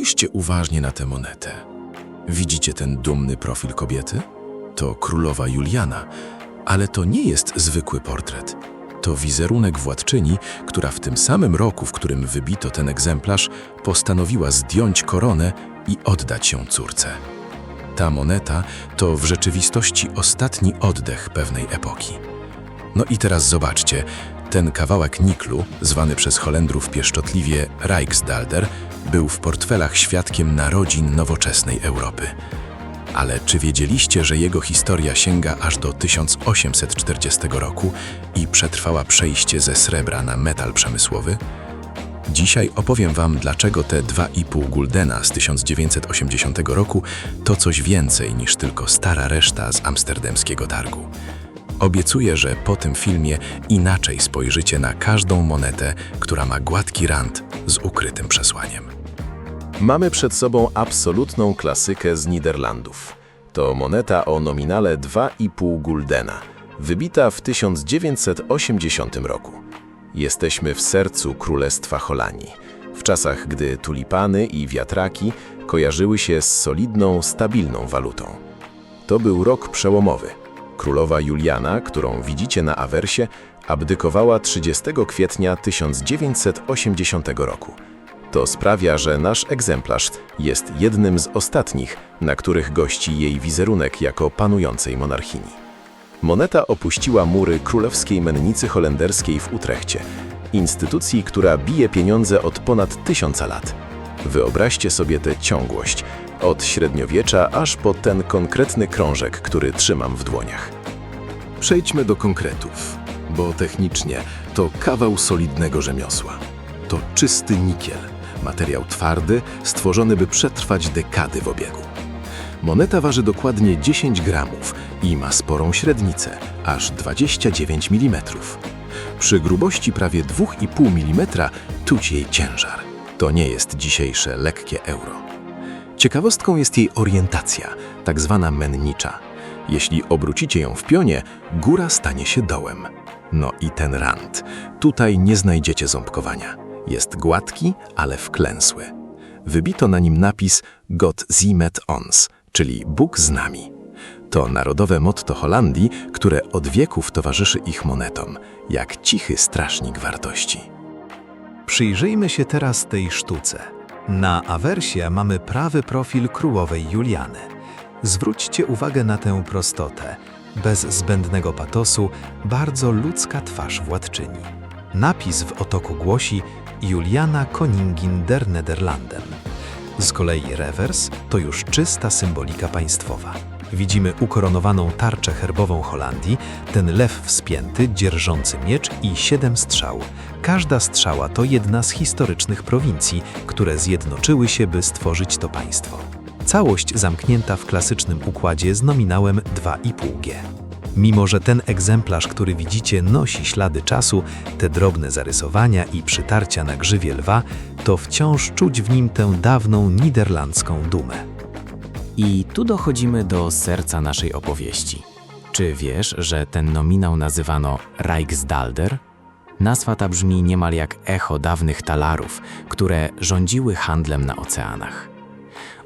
Spójrzcie uważnie na tę monetę. Widzicie ten dumny profil kobiety? To królowa Juliana, ale to nie jest zwykły portret. To wizerunek władczyni, która w tym samym roku, w którym wybito ten egzemplarz, postanowiła zdjąć koronę i oddać ją córce. Ta moneta to w rzeczywistości ostatni oddech pewnej epoki. No i teraz zobaczcie, ten kawałek niklu, zwany przez Holendrów pieszczotliwie Rijksdaalder, był w portfelach świadkiem narodzin nowoczesnej Europy. Ale czy wiedzieliście, że jego historia sięga aż do 1840 roku i przetrwała przejście ze srebra na metal przemysłowy? Dzisiaj opowiem Wam, dlaczego te 2,5 guldena z 1980 roku to coś więcej niż tylko stara reszta z amsterdamskiego targu. Obiecuję, że po tym filmie inaczej spojrzycie na każdą monetę, która ma gładki rand z ukrytym przesłaniem. Mamy przed sobą absolutną klasykę z Niderlandów. To moneta o nominale 2,5 guldena, wybita w 1980 roku. Jesteśmy w sercu Królestwa Holandii, w czasach, gdy tulipany i wiatraki kojarzyły się z solidną, stabilną walutą. To był rok przełomowy. Królowa Juliana, którą widzicie na awersie, abdykowała 30 kwietnia 1980 roku. To sprawia, że nasz egzemplarz jest jednym z ostatnich, na których gości jej wizerunek jako panującej monarchini. Moneta opuściła mury Królewskiej Mennicy Holenderskiej w Utrechcie, instytucji, która bije pieniądze od ponad 1000 lat. Wyobraźcie sobie tę ciągłość, od średniowiecza aż po ten konkretny krążek, który trzymam w dłoniach. Przejdźmy do konkretów, bo technicznie to kawał solidnego rzemiosła. To czysty nikiel, materiał twardy, stworzony by przetrwać dekady w obiegu. Moneta waży dokładnie 10 gramów i ma sporą średnicę, aż 29 mm. Przy grubości prawie 2,5 mm czuć jej ciężar. To nie jest dzisiejsze lekkie euro. Ciekawostką jest jej orientacja, tak zwana mennicza. Jeśli obrócicie ją w pionie, góra stanie się dołem. No i ten rand. Tutaj nie znajdziecie ząbkowania. Jest gładki, ale wklęsły. Wybito na nim napis God zie met ons, czyli Bóg z nami. To narodowe motto Holandii, które od wieków towarzyszy ich monetom, jak cichy strażnik wartości. Przyjrzyjmy się teraz tej sztuce. Na awersie mamy prawy profil królowej Juliany. Zwróćcie uwagę na tę prostotę. Bez zbędnego patosu, bardzo ludzka twarz władczyni. Napis w otoku głosi Juliana Koningin der Nederlanden. Z kolei rewers to już czysta symbolika państwowa. Widzimy ukoronowaną tarczę herbową Holandii, ten lew wspięty, dzierżący miecz i 7 strzał. Każda strzała to jedna z historycznych prowincji, które zjednoczyły się, by stworzyć to państwo. Całość zamknięta w klasycznym układzie z nominałem 2,5G. Mimo że ten egzemplarz, który widzicie, nosi ślady czasu, te drobne zarysowania i przytarcia na grzywie lwa, to wciąż czuć w nim tę dawną niderlandzką dumę. I tu dochodzimy do serca naszej opowieści. Czy wiesz, że ten nominał nazywano Rijksdaalder? Nazwa ta brzmi niemal jak echo dawnych talarów, które rządziły handlem na oceanach.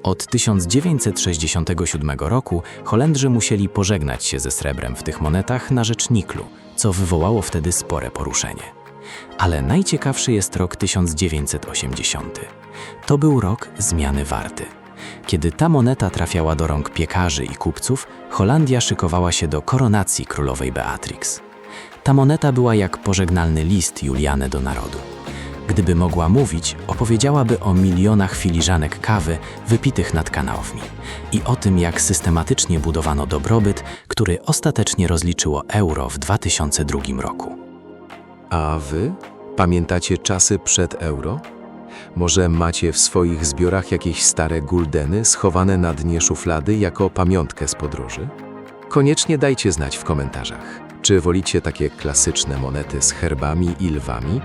Od 1967 roku Holendrzy musieli pożegnać się ze srebrem w tych monetach na rzecz niklu, co wywołało wtedy spore poruszenie. Ale najciekawszy jest rok 1980. To był rok zmiany warty. Kiedy ta moneta trafiała do rąk piekarzy i kupców, Holandia szykowała się do koronacji królowej Beatrix. Ta moneta była jak pożegnalny list Juliany do narodu. Gdyby mogła mówić, opowiedziałaby o milionach filiżanek kawy wypitych nad kanałami i o tym, jak systematycznie budowano dobrobyt, który ostatecznie rozliczyło euro w 2002 roku. A wy? Pamiętacie czasy przed euro? Może macie w swoich zbiorach jakieś stare guldeny schowane na dnie szuflady jako pamiątkę z podróży? Koniecznie dajcie znać w komentarzach. Czy wolicie takie klasyczne monety z herbami i lwami?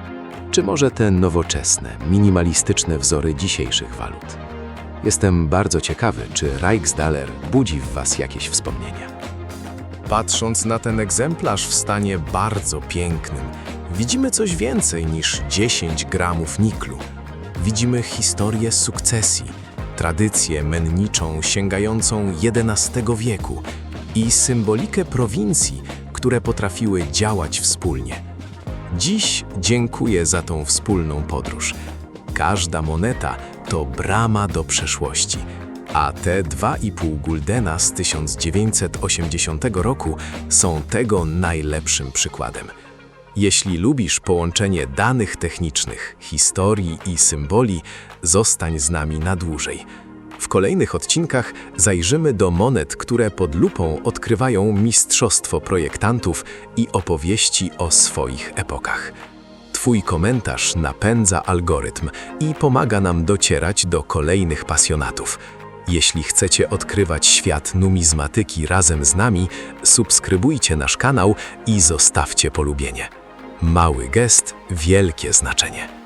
Czy może te nowoczesne, minimalistyczne wzory dzisiejszych walut? Jestem bardzo ciekawy, czy Rijksdaalder budzi w Was jakieś wspomnienia. Patrząc na ten egzemplarz w stanie bardzo pięknym, widzimy coś więcej niż 10 gramów niklu. widzimy historię sukcesji, tradycję menniczą sięgającą XI wieku i symbolikę prowincji, które potrafiły działać wspólnie. Dziś dziękuję za tą wspólną podróż. Każda moneta to brama do przeszłości, a te 2,5 guldena z 1980 roku są tego najlepszym przykładem. Jeśli lubisz połączenie danych technicznych, historii i symboli, zostań z nami na dłużej. W kolejnych odcinkach zajrzymy do monet, które pod lupą odkrywają mistrzostwo projektantów i opowieści o swoich epokach. Twój komentarz napędza algorytm i pomaga nam docierać do kolejnych pasjonatów. Jeśli chcecie odkrywać świat numizmatyki razem z nami, subskrybujcie nasz kanał i zostawcie polubienie. Mały gest, wielkie znaczenie.